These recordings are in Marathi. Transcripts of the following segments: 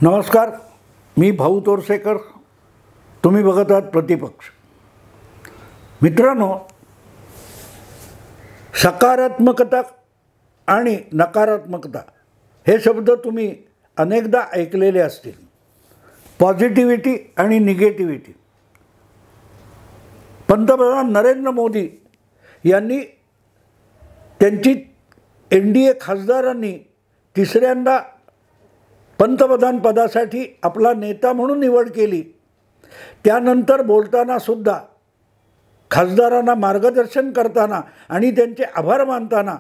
नमस्कार, मी भाऊ तोरसेकर. तुम्ही बघत आहात प्रतिपक्ष. मित्रांनो, सकारात्मकता आणि नकारात्मकता हे शब्द तुम्ही अनेकदा ऐकलेले असतील. पॉझिटिव्हिटी आणि निगेटिव्हिटी. पंतप्रधान नरेंद्र मोदी यांनी त्यांची NDA खासदारांनी तिसऱ्यांदा पंतप्रधान पदासाठी आपला नेता म्हणून निवड केली. त्यानंतर बोलताना सुद्धा खासदारांना मार्गदर्शन करताना आणि त्यांचे आभार मानताना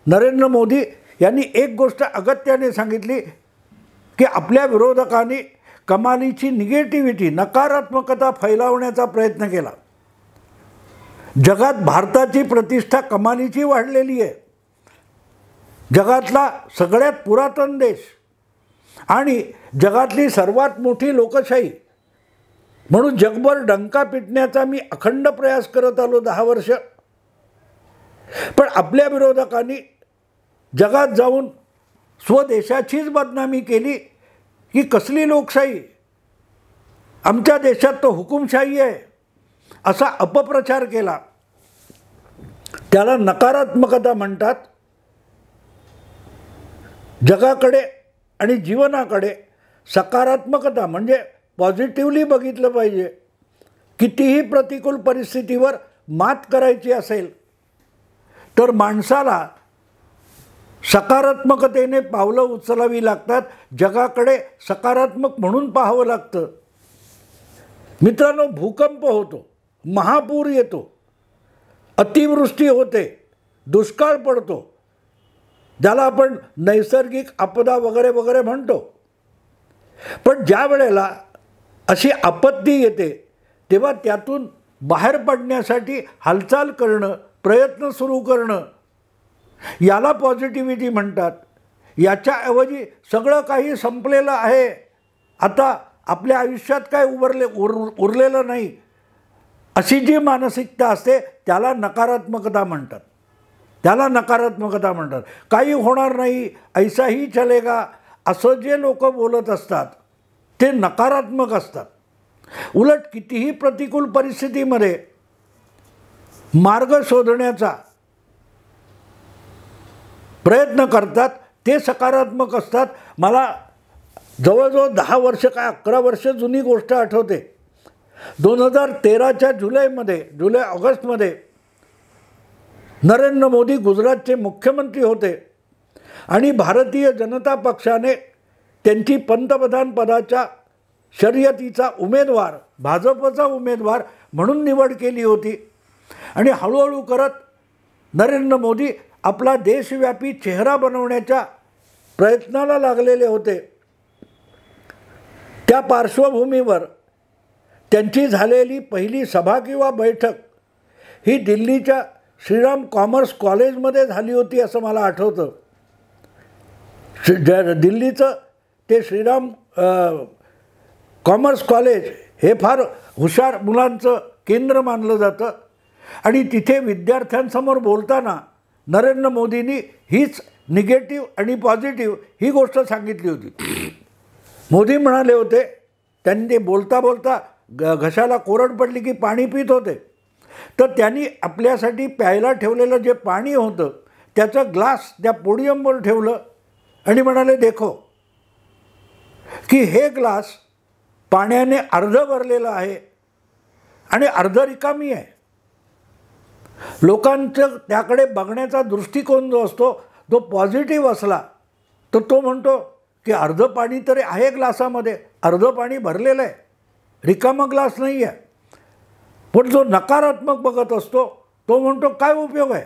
नरेंद्र मोदी यांनी एक गोष्ट अगत्याने सांगितली की आपल्या विरोधकांनी कमालीची निगेटिव्हिटी, नकारात्मकता फैलावण्याचा प्रयत्न केला. जगात भारताची प्रतिष्ठा कमालीची वाढलेली आहे. जगातला सगळ्यात पुरातन देश आणि जगातली सर्वात मोठी लोकशाही म्हणून जगभर डंका पिटण्याचा मी अखंड प्रयास करत आलो 10 वर्ष. पण आपल्या विरोधकांनी जगात जाऊन स्वदेशाचीच बदनामी केली की कसली लोकशाही, आमच्या देशात तो हुकुमशाही आहे असा अपप्रचार केला. त्याला नकारात्मकता म्हणतात. जगाकडे आणि जीवनाकडे सकारात्मकता म्हणजे पॉझिटिव्हली बघितलं पाहिजे. कितीही प्रतिकूल परिस्थितीवर मात करायची असेल तर माणसाला सकारात्मकतेने पावलं उचलावी लागतात. जगाकडे सकारात्मक म्हणून पाहावं लागतं. मित्रांनो, भूकंप होतो, महापूर येतो, अतिवृष्टी होते, दुष्काळ पडतो, ज्याला आपण नैसर्गिक आपदा वगैरे वगैरे म्हणतो. पण ज्या वेळेला अशी आपत्ती येते तेव्हा त्यातून बाहेर पडण्यासाठी हालचाल करणं, प्रयत्न सुरू करणं, याला पॉझिटिव्हिटी म्हणतात. याच्याऐवजी सगळं काही संपलेलं आहे, आता आपल्या आयुष्यात काय उरलेलं नाही, अशी जी मानसिकता असते त्याला नकारात्मकता म्हणतात. त्याला नकारात्मकता म्हणतात. काही होणार नाही, ऐसाही चलेगा, असं जे लोक बोलत असतात ते नकारात्मक असतात. उलट कितीही प्रतिकूल परिस्थितीमध्ये मार्ग शोधण्याचा प्रयत्न करतात ते सकारात्मक असतात. मला जवळजवळ 10 वर्ष काय 11 वर्ष जुनी गोष्ट आठवते. 2013च्या जुलै-ऑगस्टमध्ये नरेंद्र मोदी गुजरातचे मुख्यमंत्री होते आणि भारतीय जनता पक्षाने त्यांची पंतप्रधान पदाच्या शर्यतीचा उमेदवार, भाजपचा उमेदवार म्हणून निवड केली होती. आणि हळूहळू करत नरेंद्र मोदी आपला देशव्यापी चेहरा बनवण्याच्या प्रयत्नाला लागलेले होते. त्या पार्श्वभूमीवर त्यांची झालेली पहिली सभा किंवा बैठक ही दिल्लीच्या श्रीराम कॉमर्स कॉलेजमध्ये झाली होती असं मला आठवतं. दिल्लीचं ते श्रीराम कॉमर्स कॉलेज हे फार हुशार मुलांचं केंद्र मानलं जातं. आणि तिथे विद्यार्थ्यांसमोर बोलताना नरेंद्र मोदींनी हीच निगेटिव्ह आणि पॉझिटिव्ह ही गोष्ट सांगितली होती. मोदी म्हणाले होते, त्यांनी ते बोलता बोलता घशाला कोरड पडली की पाणी पित होते, तर त्यांनी आपल्यासाठी प्यायला ठेवलेलं जे पाणी होतं त्याचं ग्लास त्या पोडियमवर ठेवलं आणि म्हणाले, देखो की हे ग्लास पाण्याने अर्ध भरलेलं आहे आणि अर्ध रिकामी आहे. लोकांचं त्याकडे बघण्याचा दृष्टिकोन जो असतो तो पॉझिटिव्ह असला तर तो म्हणतो की अर्ध पाणी तरी आहे ग्लासामध्ये, अर्ध पाणी भरलेलं आहे, रिकामा ग्लास नाही आहे. पण जो नकारात्मक बघत असतो तो म्हणतो काय उपयोग आहे,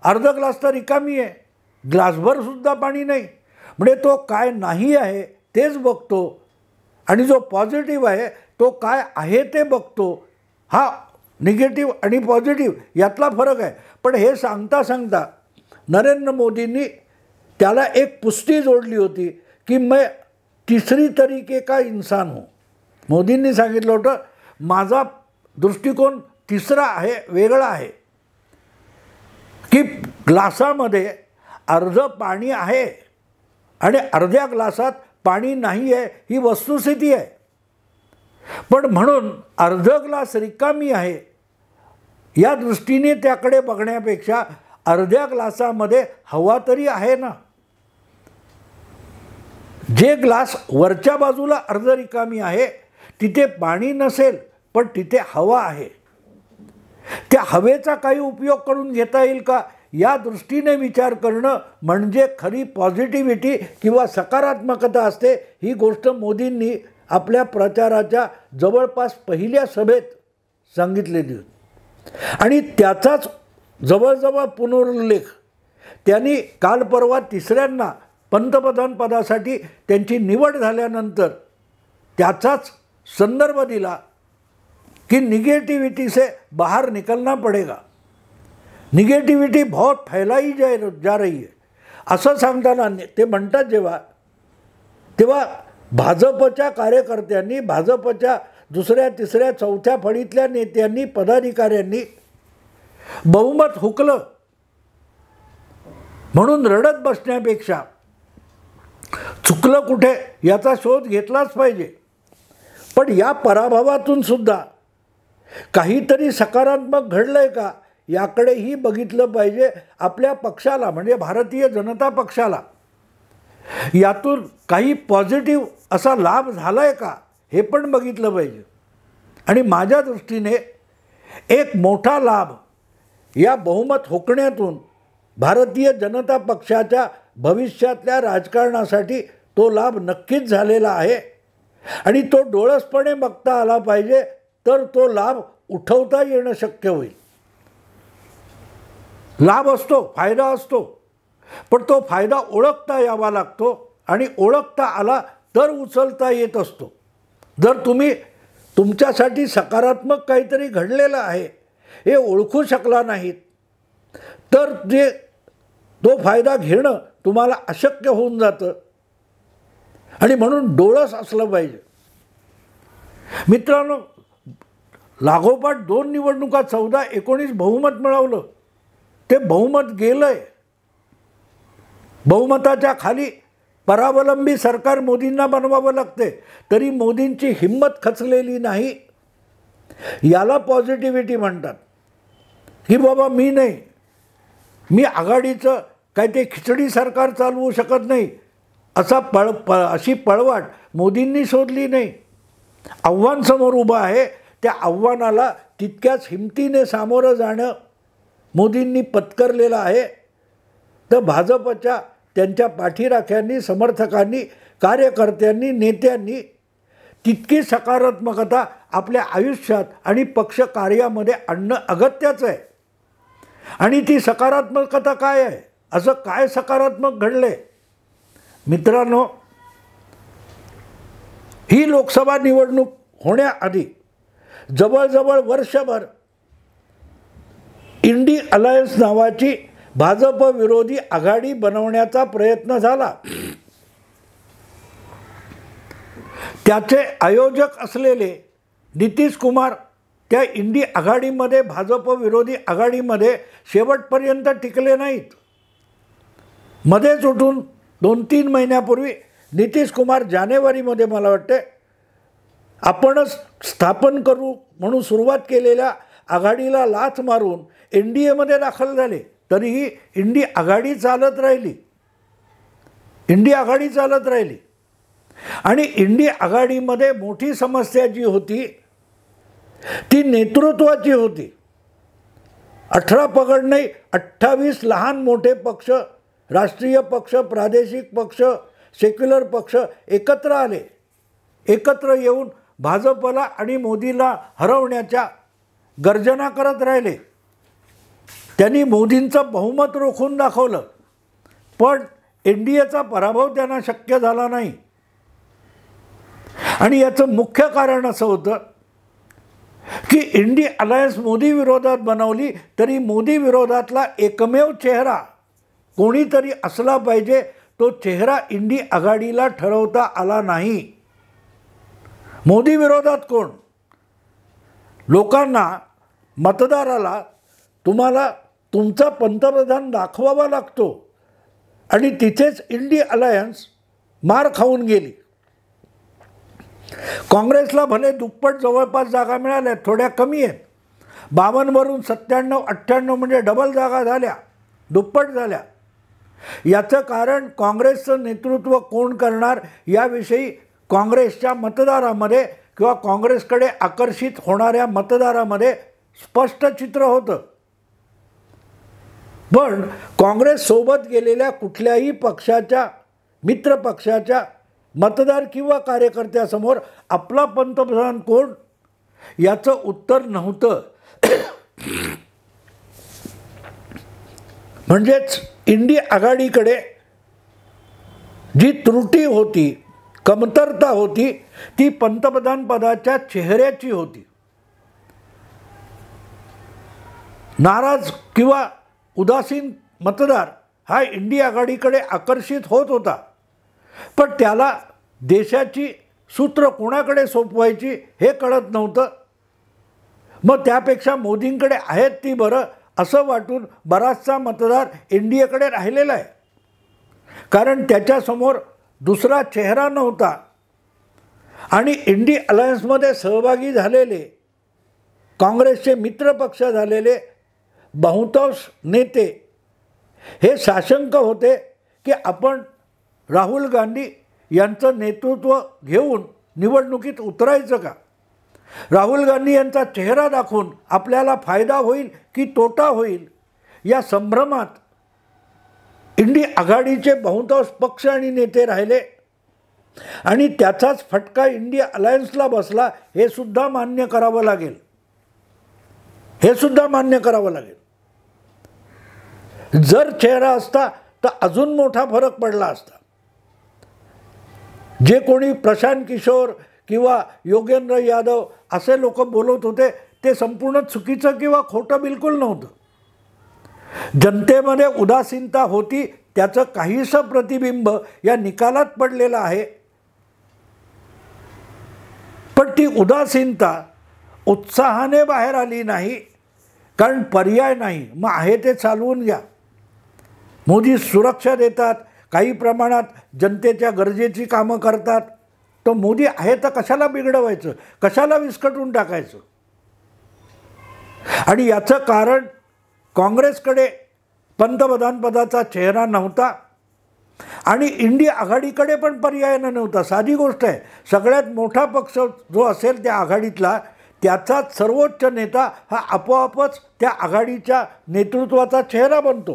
अर्ध ग्लास तर रिकामी आहे, ग्लासभरसुद्धा पाणी नाही. म्हणजे तो काय नाही आहे तेच बघतो आणि जो पॉझिटिव्ह आहे तो काय आहे ते बघतो. हा निगेटिव्ह आणि पॉझिटिव्ह यातला फरक आहे. पण हे सांगता सांगता नरेंद्र मोदींनी त्याला एक पुष्टी जोडली होती की मैं तिसरी तरीके का इंसान हूँ. मोदींनी सांगितलं होतं माझा दृष्टिकोन तिसरा आहे, वेगळा आहे, की ग्लासामध्ये अर्ध पाणी आहे आणि अर्ध्या ग्लासात पाणी नाही आहे ही वस्तुस्थिती आहे. पण म्हणून अर्ध ग्लास रिकामी आहे या दृष्टीने त्याकडे बघण्यापेक्षा अर्ध्या ग्लासामध्ये हवा तरी आहे ना. जे ग्लास वरच्या बाजूला अर्ध रिकामी आहे तिथे पाणी नसेल पण तिथे हवा आहे. त्या हवेचा काही उपयोग करून घेता येईल का या दृष्टीने विचार करणं म्हणजे खरी पॉझिटिव्हिटी किंवा सकारात्मकता असते. ही गोष्ट मोदींनी आपल्या प्रचाराच्या जवळपास पहिल्या सभेत सांगितलेली होती आणि त्याचाच जवळजवळ पुनरुल्लेख त्यांनी काल परवा तिसऱ्यांदा पंतप्रधान पदासाठी त्यांची निवड झाल्यानंतर त्याचाच संदर्भ दिला कि निगेटिविटी से बाहर निकलना पड़ेगा, निगेटिविटी बहुत फैलाई जा रही है असं सांगताना ते म्हणतात तेव्हा भाजपच्या कार्यकर्त्यांनी, भाजपच्या दुसऱ्या तिसऱ्या चौथ्या फळीतल्या नेत्यांनी, पदाधिकाऱ्यांनी बहुमत हुकलं म्हणून रडत बसण्यापेक्षा चुकलं कुठे याचा शोध घेतलाच पाहिजे. पण या पराभवातून सुद्धा काहीतरी सकारात्मक घडलंय का याकडेही बघितलं पाहिजे. आपल्या पक्षाला म्हणजे भारतीय जनता पक्षाला यातून काही पॉझिटिव्ह असा लाभ झालाय का हे पण बघितलं पाहिजे. आणि माझ्या दृष्टीने एक मोठा लाभ या बहुमत हुकण्यातून भारतीय जनता पक्षाच्या भविष्यातल्या राजकारणासाठी तो लाभ नक्कीच झालेला आहे आणि तो डोळसपणे बघता आला पाहिजे तर तो लाभ उठवता येणं शक्य होईल. लाभ असतो, फायदा असतो, पण तो फायदा ओळखता यावा लागतो आणि ओळखता आला तर उचलता येत असतो. जर तुम्ही तुमच्यासाठी सकारात्मक काहीतरी घडलेलं आहे हे ओळखू शकला नाहीत तर तो फायदा घेणं तुम्हाला अशक्य होऊन जातं आणि म्हणून डोळस असलं पाहिजे. मित्रांनो, लागोपाठ 2 निवडणुका 14-19 बहुमत मिळवलं, ते बहुमत गेलंय. बहुमताच्या खाली परावलंबी सरकार मोदींना बनवावं लागते तरी मोदींची हिंमत खचलेली नाही. याला पॉझिटिव्हिटी म्हणतात की बाबा मी आघाडीचं काय ते खिचडी सरकार चालवू शकत नाही अशी पळवाट मोदींनी शोधली नाही. आव्हान समोर उभं आहे, त्या आव्हानाला तितक्याच हिमतीने सामोरं जाणं मोदींनी पत्करलेलं आहे. तर भाजपच्या त्यांच्या पाठीराख्यांनी, समर्थकांनी, कार्यकर्त्यांनी, नेत्यांनी तितकी सकारात्मकता आपल्या आयुष्यात आणि पक्ष कार्यामध्ये आणणं अगत्याचं आहे. आणि ती सकारात्मकता काय आहे, असं काय सकारात्मक घडले मित्रांनो. ही लोकसभा निवडणूक होण्याआधी जवळजवळ वर्षभर इंडी अलायन्स नावाची भाजप विरोधी आघाडी बनवण्याचा प्रयत्न झाला. त्याचे आयोजक असलेले नितीश कुमार त्या इंडी आघाडीमध्ये, भाजप विरोधी आघाडीमध्ये शेवटपर्यंत टिकले नाहीत. मध्येच उठून 2-3 महिन्यापूर्वी नितीश कुमार जानेवारीमध्ये मला वाटते आपणच स्थापन करू म्हणून सुरुवात केलेल्या आघाडीला लाथ मारून NDAमध्ये दाखल झाले. तरीही इंडी आघाडी चालत राहिली आणि इंडी आघाडीमध्ये मोठी समस्या जी होती ती नेतृत्वाची होती. 18 पगड नाही, 28 लहान मोठे पक्ष, राष्ट्रीय पक्ष, प्रादेशिक पक्ष, सेक्युलर पक्ष एकत्र आले. एकत्र येऊन भाजपला आणि मोदीला हरवण्याच्या गर्जना करत राहिले. त्यांनी मोदींचं बहुमत रोखून दाखवलं पण NDAचा पराभव त्यांना शक्य झाला नाही. आणि याचं मुख्य कारण असं होतं की इंडी अलायन्स मोदी विरोधात बनवली तरी मोदी विरोधातला एकमेव चेहरा कोणीतरी असला पाहिजे. तो चेहरा इंडी आघाडीला ठरवता आला नाही. मोदी विरोधात कोण? लोकांना, मतदाराला तुम्हाला तुमचा पंतप्रधान दाखवावा लागतो आणि तिथेच इंडी अलायन्स मार खाऊन गेली. काँग्रेसला भले दुप्पट जवळपास जागा मिळाल्या, थोड्या कमी आहेत. 52 वरून 97-98 म्हणजे डबल जागा झाल्या, दुप्पट झाल्या. याचं कारण काँग्रेसचं नेतृत्व कोण करणार याविषयी काँग्रेसच्या मतदारामध्ये किंवा काँग्रेसकडे आकर्षित होणाऱ्या मतदारामध्ये स्पष्ट चित्र होतं. पण काँग्रेससोबत गेलेल्या कुठल्याही पक्षाच्या, मित्र पक्षाच्या मतदार किंवा कार्यकर्त्यासमोर आपला पंतप्रधान कोण याचं उत्तर नव्हतं. म्हणजेच इंडी आघाडीकडे जी त्रुटी होती, कमतरता होती, ती पंतप्रधान पदाच्या चेहऱ्याची होती. नाराज किंवा उदासीन मतदार हा इंडी आघाडीकडे आकर्षित होत होता, पण त्याला देशाची सूत्र कोणाकडे सोपवायची हे कळत नव्हतं. मग त्यापेक्षा मोदींकडे आहेत ती बरं असं वाटून बराचसा मतदार एनडीएकडे राहिलेला आहे. कारण त्याच्यासमोर दुसरा चेहरा नव्हता. आणि इंडी अलायन्समध्ये सहभागी झालेले, काँग्रेसचे मित्रपक्ष झालेले बहुतांश नेते हे साशंक होते की आपण राहुल गांधी यांचं नेतृत्व घेऊन निवडणुकीत उतरायचं का? राहुल गांधी यांचा चेहरा दाखवून आपल्याला फायदा होईल की तोटा होईल या संभ्रमात इंडी आघाडीचे बहुतांश पक्ष आणि नेते राहिले. आणि त्याचाच फटका इंडिया अलायन्सला बसला, हे सुद्धा मान्य करावं लागेल. हे सुद्धा मान्य करावं लागेल. जर चेहरा असता तर अजून मोठा फरक पडला असता. जे कोणी प्रशांत किशोर किंवा योगेंद्र यादव असे लोक बोलत होते ते संपूर्ण चुकीचं किंवा खोटं बिलकुल नव्हतं. जनतेमध्ये उदासीनता होती, त्याचं काहीसं प्रतिबिंब या निकालात पडलेलं आहे. पण ती उदासीनता उत्साहाने बाहेर आली नाही, कारण पर्याय नाही. मग आहे ते चालवून घ्या. मोदी सुरक्षा देतात, काही प्रमाणात जनतेच्या गरजेची कामं करतात. तो मोदी आहे तर कशाला बिघडवायचं, कशाला विस्कटून टाकायचं? आणि याचं कारण काँग्रेसकडे पंतप्रधानपदाचा चेहरा नव्हता आणि इंडिया आघाडीकडे पण पर्याय नव्हता. साधी गोष्ट आहे. सगळ्यात मोठा पक्ष जो असेल त्या आघाडीतला, त्याचाच सर्वोच्च नेता हा आपोआपच त्या आघाडीच्या नेतृत्वाचा चेहरा बनतो.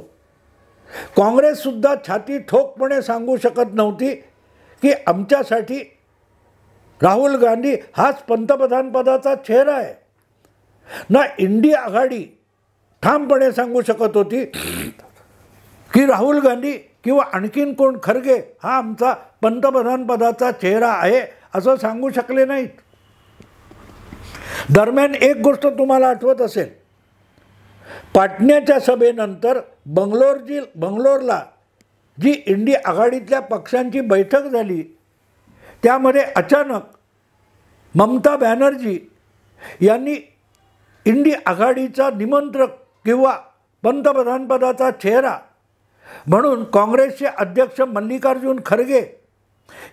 काँग्रेससुद्धा छाती ठोकपणे सांगू शकत नव्हती की आमच्यासाठी राहुल गांधी हाच पंतप्रधानपदाचा चेहरा आहे. ना इंडिया आघाडी ठामपणे सांगू शकत होती की राहुल गांधी किंवा आणखीन कोण, खरगे हा आमचा पंतप्रधानपदाचा चेहरा आहे असं सांगू शकले नाहीत. दरम्यान एक गोष्ट तुम्हाला आठवत असेल, पाटण्याच्या सभेनंतर बंगलोरला जी इंडिया आघाडीतल्या पक्षांची बैठक झाली, त्यामध्ये अचानक ममता बॅनर्जी यांनी इंडिया आघाडीचा निमंत्रक किंवा पंतप्रधानपदाचा चेहरा म्हणून काँग्रेसचे अध्यक्ष मल्लिकार्जुन खरगे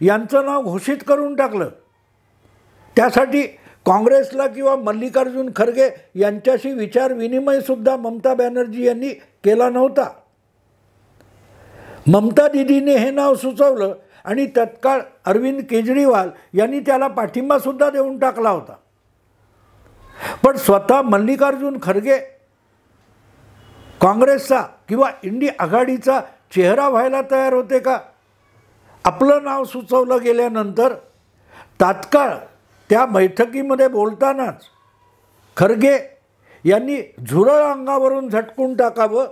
यांचं नाव घोषित करून टाकलं. त्यासाठी काँग्रेसला किंवा मल्लिकार्जुन खरगे यांच्याशी विचारविनिमयसुद्धा ममता बॅनर्जी यांनी केला नव्हता. ममता दिदीने हे नाव सुचवलं आणि तत्काळ अरविंद केजरीवाल यांनी त्याला पाठिंबासुद्धा देऊन टाकला होता. पण स्वतः मल्लिकार्जुन खरगे काँग्रेसचा किंवा इंडिया आघाडीचा चेहरा व्हायला तयार होते का? आपलं नाव सुचवलं गेल्यानंतर तात्काळ त्या बैठकीमध्ये बोलतानाच खरगे यांनी झुरळ अंगावरून झटकून टाकावं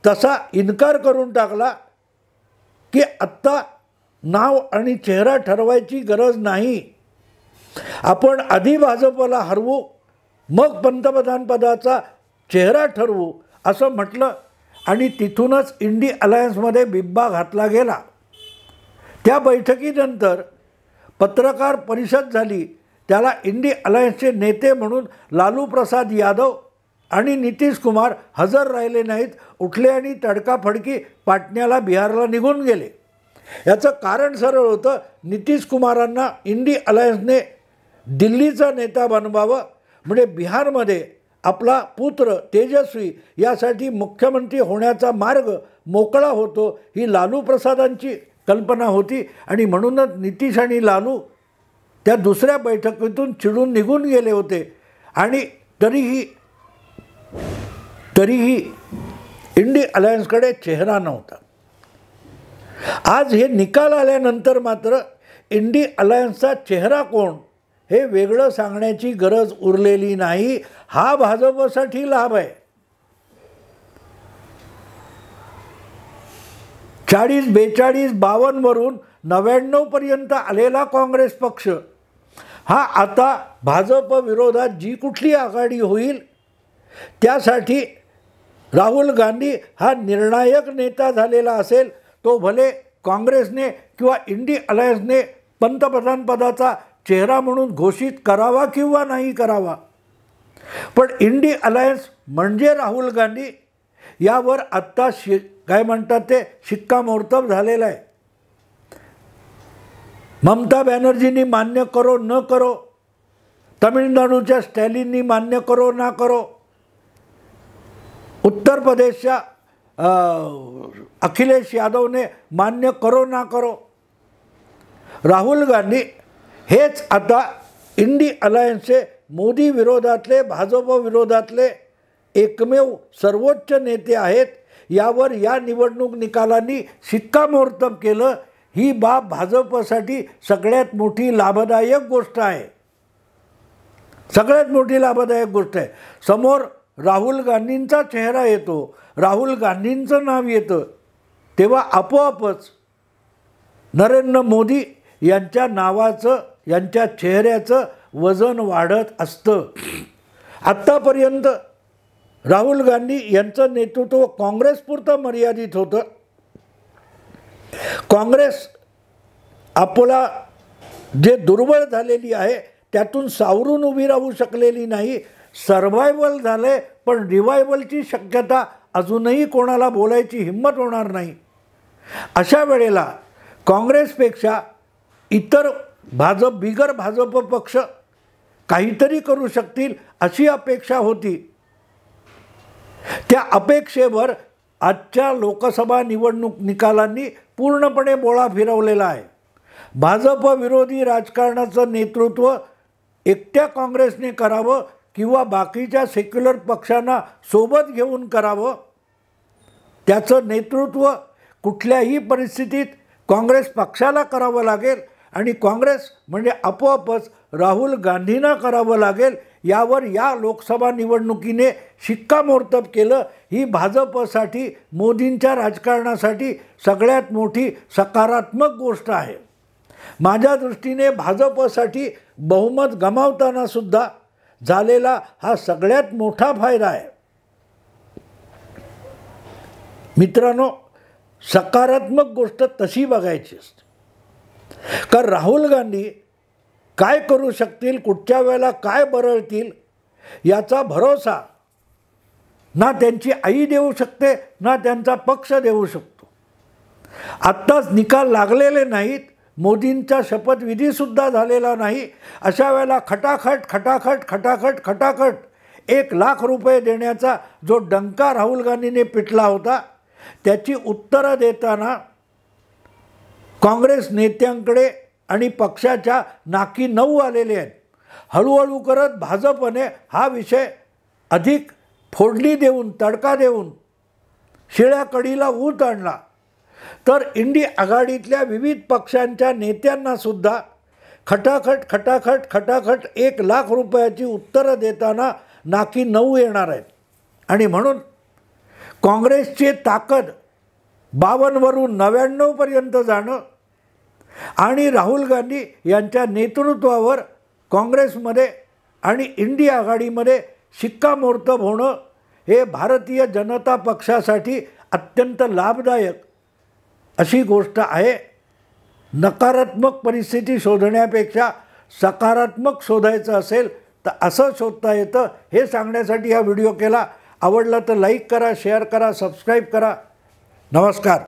तसा इन्कार करून टाकला की आत्ता नाव आणि चेहरा ठरवायची गरज नाही, आपण आधी भाजपला हरवू मग पंतप्रधानपदाचा चेहरा ठरवू असं म्हटलं. आणि तिथूनच इंडी अलायन्समध्ये बिब्बा घातला गेला. त्या बैठकीनंतर पत्रकार परिषद झाली. त्याला इंडी अलायन्सचे नेते म्हणून लालू प्रसाद यादव आणि नितीश कुमार हजर राहिले नाहीत, उठले आणि तडकाफडकी पाटण्याला बिहारला निघून गेले. याचं कारण सरळ होतं, नितीश कुमारांना इंडी अलायन्सने दिल्लीचा नेता बनवावं, म्हणजे बिहारमध्ये आपला पुत्र तेजस्वी यासाठी मुख्यमंत्री होण्याचा मार्ग मोकळा होतो, ही लालू प्रसादांची कल्पना होती. आणि म्हणूनच नितीश आणि लालू त्या दुसऱ्या बैठकीतून चिडून निघून गेले होते. आणि तरीही इंडी अलायन्सकडे चेहरा नव्हता. आज हे निकाल आल्यानंतर मात्र इंडी अलायन्सचा चेहरा कोण हे वेगळं सांगण्याची गरज उरलेली नाही. हा भाजपसाठी लाभ आहे. 40, 42, 52 वरून 99 पर्यंत आलेला काँग्रेस पक्ष हा आता भाजप विरोधात जी कुठली आघाडी होईल त्यासाठी राहुल गांधी हा निर्णायक नेता झालेला असेल. तो भले काँग्रेसने किंवा इंडी अलायन्सने पंतप्रधानपदाचा चेहरा म्हणून घोषित करावा किंवा नाही करावा, पण इंडी अलायन्स म्हणजे राहुल गांधी यावर आत्ता काय म्हणतात ते शिक्कामोर्तब झालेलं आहे. ममता बॅनर्जींनी मान्य करो न करो, तमिळनाडूच्या स्टॅलिननी मान्य करो ना करो, उत्तर प्रदेशच्या अखिलेश यादवने मान्य करो ना करो, राहुल गांधी हेच आता इंडी अलायन्सचे मोदी विरोधातले, भाजप विरोधातले एकमेव सर्वोच्च नेते आहेत. यावर या निवडणूक निकालांनी शिक्कामोर्तब केलं. ही बाब भाजपसाठी सगळ्यात मोठी लाभदायक गोष्ट आहे. सगळ्यात मोठी लाभदायक गोष्ट आहे. समोर राहुल गांधींचा चेहरा येतो, राहुल गांधींचं नाव येतं, तेव्हा आपोआपच नरेंद्र मोदी यांच्या नावाचं, यांच्या चेहऱ्याचं वजन वाढत असतं. आत्तापर्यंत राहुल गांधी यांचं नेतृत्व काँग्रेसपुरतं मर्यादित होतं. काँग्रेस आपला जे दुर्बळ झालेली आहे त्यातून सावरून उभी राहू शकलेली नाही. सर्व्हायवल झाले, पण रिवायवलची शक्यता अजूनही कोणाला बोलायची हिंमत होणार नाही. अशा वेळेला काँग्रेसपेक्षा इतर बिगर भाजप पक्ष काहीतरी करू शकतील अशी अपेक्षा होती. त्या अपेक्षेवर आजच्या लोकसभा निवडणूक निकालांनी पूर्णपणे बोळा फिरवलेला आहे. भाजप विरोधी राजकारणाचं नेतृत्व एकट्या काँग्रेसने करावं किंवा बाकीच्या सेक्युलर पक्षांना सोबत घेऊन करावं, त्याचं नेतृत्व कुठल्याही परिस्थितीत काँग्रेस पक्षाला करावं लागेल आणि काँग्रेस म्हणजे आपोआपच राहुल गांधींना करावं लागेल. यावर या लोकसभा निवडणुकीने शिक्कामोर्तब केलं. ही भाजपसाठी, मोदींच्या राजकारणासाठी सगळ्यात मोठी सकारात्मक गोष्ट आहे. माझ्या दृष्टीने भाजपसाठी बहुमत गमावताना सुद्धा झालेला हा सगळ्यात मोठा फायदा आहे. मित्रांनो, सकारात्मक गोष्ट तशी बघायची असते. कारण राहुल गांधी काय करू शकतील, कुठच्या वेळेला काय बरळतील याचा भरोसा ना त्यांची आई देऊ शकते ना त्यांचा पक्ष देऊ शकतो. आत्ताच निकाल लागलेले नाहीत, मोदींचा शपथविधीसुद्धा झालेला नाही. अशा वेळेला खटाखट 1,00,000 रुपये देण्याचा जो डंका राहुल गांधीने पिटला होता त्याची उत्तरं देताना काँग्रेस नेत्यांकडे आणि पक्षाच्या नाकी नऊ आलेले आहेत. हळूहळू करत भाजपने हा विषय अधिक फोडणी देऊन, तडका देऊन शिळ्या कढीला ऊत आणला. तर इंडी आघाडीतल्या विविध पक्षांच्या नेत्यांनासुद्धा खटाखट 1,00,000 रुपयाची उत्तरं देताना नाकी नऊ येणार आहेत. आणि म्हणून काँग्रेसची ताकद 52 वरून 99 पर्यंत जाणं आणि राहुल गांधी यांच्या नेतृत्वावर काँग्रेसमध्ये आणि इंडी आघाडीमध्ये शिक्कामोर्तब होणं हे भारतीय जनता पक्षासाठी अत्यंत लाभदायक अशी गोष्ट आहे. नकारात्मक परिस्थिती शोधण्यापेक्षा सकारात्मक शोधायचं असेल तर असं शोधता येतं, हे सांगण्यासाठी हा व्हिडिओ केला. आवडला तर लाईक करा, शेअर करा, सबस्क्राईब करा. नमस्कार.